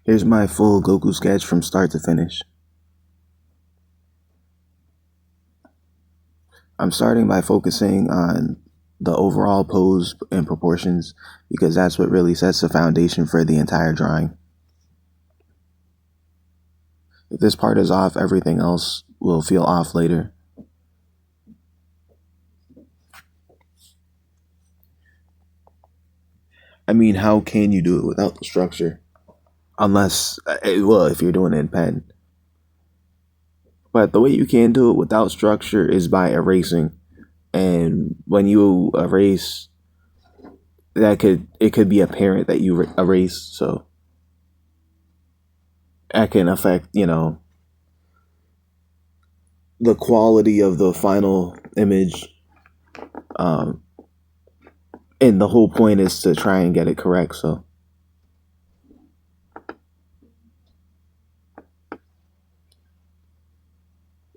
Here's my full Goku sketch from start to finish. I'm starting by focusing on the overall pose and proportions because that's what really sets the foundation for the entire drawing. If this part is off, everything else will feel off later. I mean, how can you do it without the structure? Unless, well, if you're doing it in pen. But the way you can do it without structure is by erasing. And when you erase, it could be apparent that you erase, so that can affect, the quality of the final image. Um, and the whole point is to try and get it correct, so.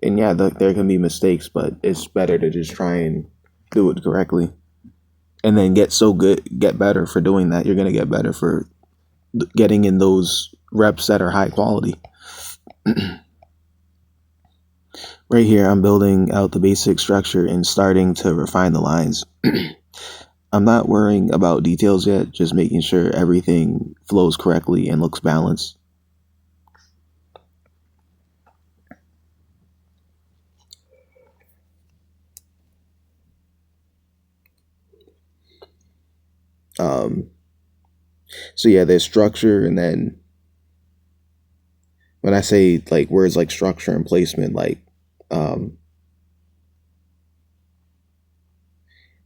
And yeah, there can be mistakes, but it's better to just try and do it correctly. And then get better for doing that. You're going to get better for getting in those reps that are high quality. Right here, I'm building out the basic structure and starting to refine the lines. I'm not worrying about details yet, just making sure everything flows correctly and looks balanced. So yeah, there's structure, and then when I say like words like structure and placement, like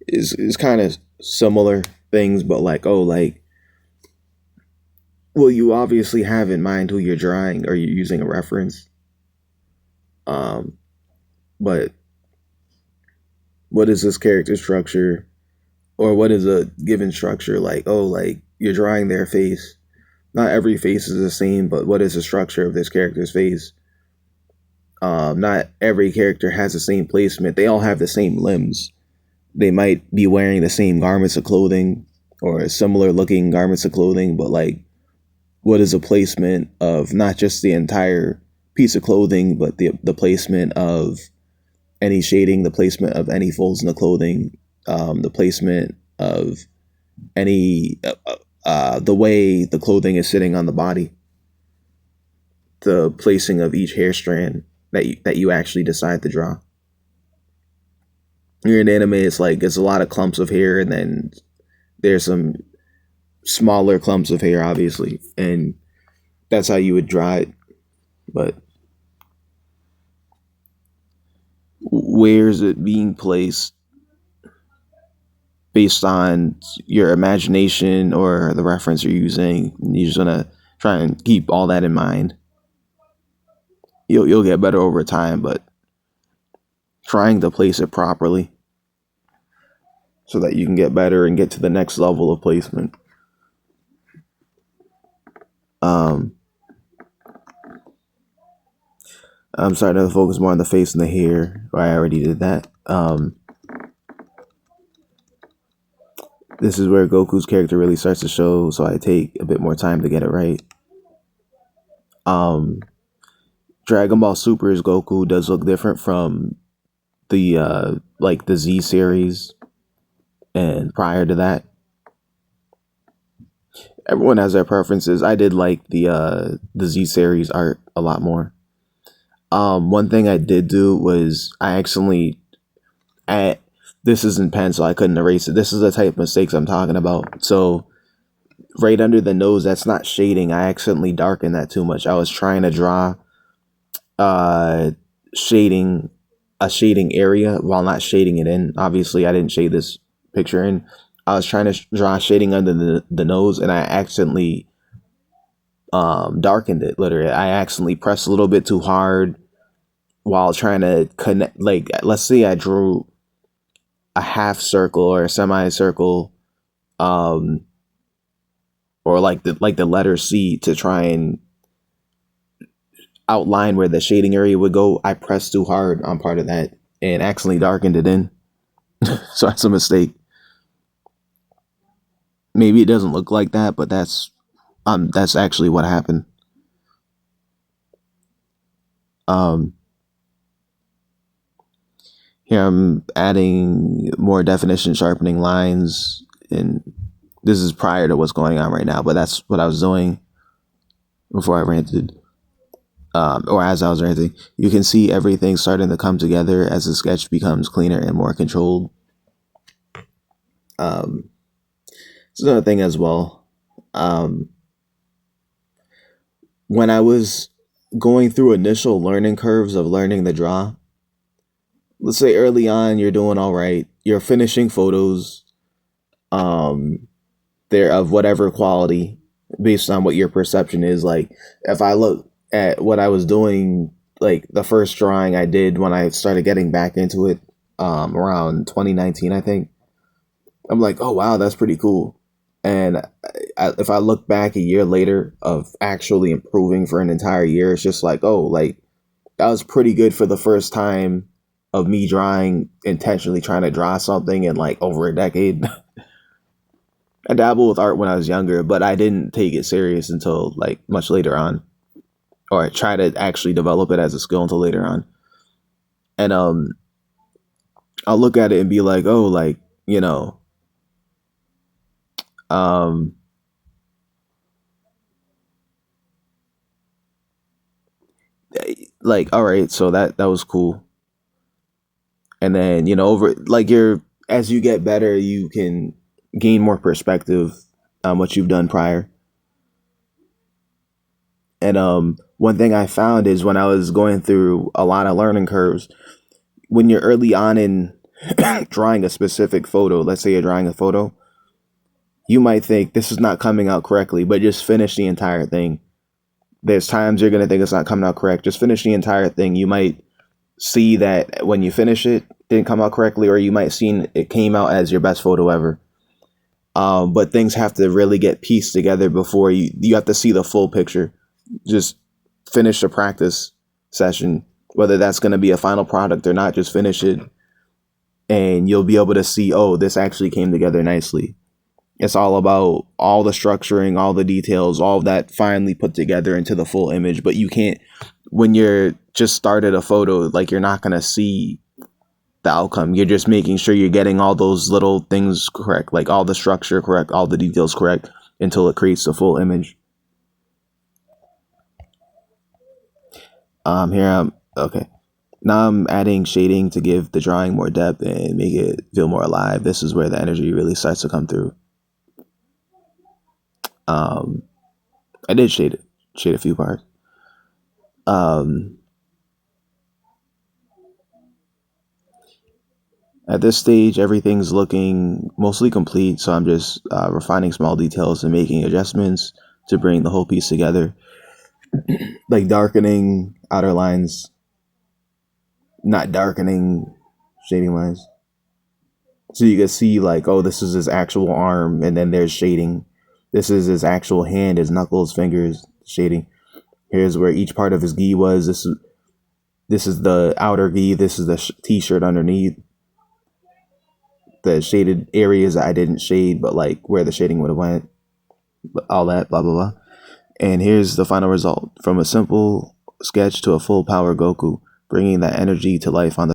is kind of similar things, but like, oh, like, well, you obviously have in mind who you're drawing, or you're using a reference. But what is this character structure, or what is a given structure? Like, oh, like you're drawing their face. Not every face is the same, but what is the structure of this character's face? Not every character has the same placement. They all have the same limbs. They might be wearing the same garments of clothing or similar looking garments of clothing, but like, what is the placement of not just the entire piece of clothing, but the placement of any shading, the placement of any folds in the clothing, the placement of any the way the clothing is sitting on the body, the placing of each hair strand that you actually decide to draw. You're in anime, it's like it's a lot of clumps of hair, and then there's some smaller clumps of hair, obviously, and that's how you would draw it. But where's it being placed based on your imagination or the reference you're using? You're just gonna try and keep all that in mind. You'll get better over time, but trying to place it properly so that you can get better and get to the next level of placement. I'm starting to focus more on the face and the hair. I already did that. This is where Goku's character really starts to show, so I take a bit more time to get it right. Dragon Ball Super's Goku does look different from the like the Z series and prior to that. Everyone has their preferences. I did like the Z series art a lot more. One thing I did do was I accidentally this isn't pen, so I couldn't erase it. This is the type of mistakes I'm talking about. So right under the nose, that's not shading. I accidentally darkened that too much. I was trying to draw shading area while not shading it in. Obviously, I didn't shade this picture in. I was trying to draw shading under the nose, and I accidentally darkened it. Literally, I accidentally pressed a little bit too hard while trying to connect. Like, let's say I drew a half circle or a semicircle, or like the letter C to try and outline where the shading area would go. I pressed too hard on part of that and accidentally darkened it in. So that's a mistake. Maybe it doesn't look like that, but that's That's actually what happened. Um, Here I'm adding more definition, sharpening lines, and this is prior to what's going on right now, but that's what I was doing before I ranted, or as I was ranting. You can see everything starting to come together as the sketch becomes cleaner and more controlled. Um, it's another thing as well. Um, when I was going through initial learning curves of learning to draw, let's say early on, you're doing all right. You're finishing photos. They're of whatever quality based on what your perception is. Like, if I look at what I was doing, like the first drawing I did when I started getting back into it, around 2019, I think, I'm like, oh wow, that's pretty cool. And if I look back a year later of actually improving for an entire year, it's just like, oh, like that was pretty good for the first time of me drawing, intentionally trying to draw something in like over a decade. I dabbled with art when I was younger, but I didn't take it serious until like much later on, or I try to actually develop it as a skill until later on. And I'll look at it and be like, oh, like, you know, um, like, all right, so that was cool. And then, you know, over like as you get better, you can gain more perspective on what you've done prior. And one thing I found is when I was going through a lot of learning curves, when you're early on in drawing a specific photo, let's say you're drawing a photo, you might think this is not coming out correctly, but just finish the entire thing. There's times you're going to think it's not coming out correct. Just finish the entire thing. You might see that when you finish it, didn't come out correctly, or you might see it came out as your best photo ever. But things have to really get pieced together before you have to see the full picture. Just finish the practice session, whether that's going to be a final product or not, just finish it. And you'll be able to see, oh, this actually came together nicely. It's all about all the structuring, all the details, all of that finally put together into the full image. But you can't, when you're just started a photo, like you're not going to see the outcome. You're just making sure you're getting all those little things correct, like all the structure correct, all the details correct until it creates the full image. Here I'm, okay. Now I'm adding shading to give the drawing more depth and make it feel more alive. This is where the energy really starts to come through. I did shade a few parts. Um, at this stage, everything's looking mostly complete, so I'm just refining small details and making adjustments to bring the whole piece together, like darkening outer lines, not darkening shading lines. So you can see like, oh, this is his actual arm, and then there's shading. This is his actual hand, his knuckles, fingers, shading. Here's where each part of his gi was. This is the outer gi. This is the t-shirt underneath. The shaded areas that I didn't shade, but like where the shading would have went. All that, blah, blah, blah. And here's the final result. From a simple sketch to a full power Goku, bringing that energy to life on the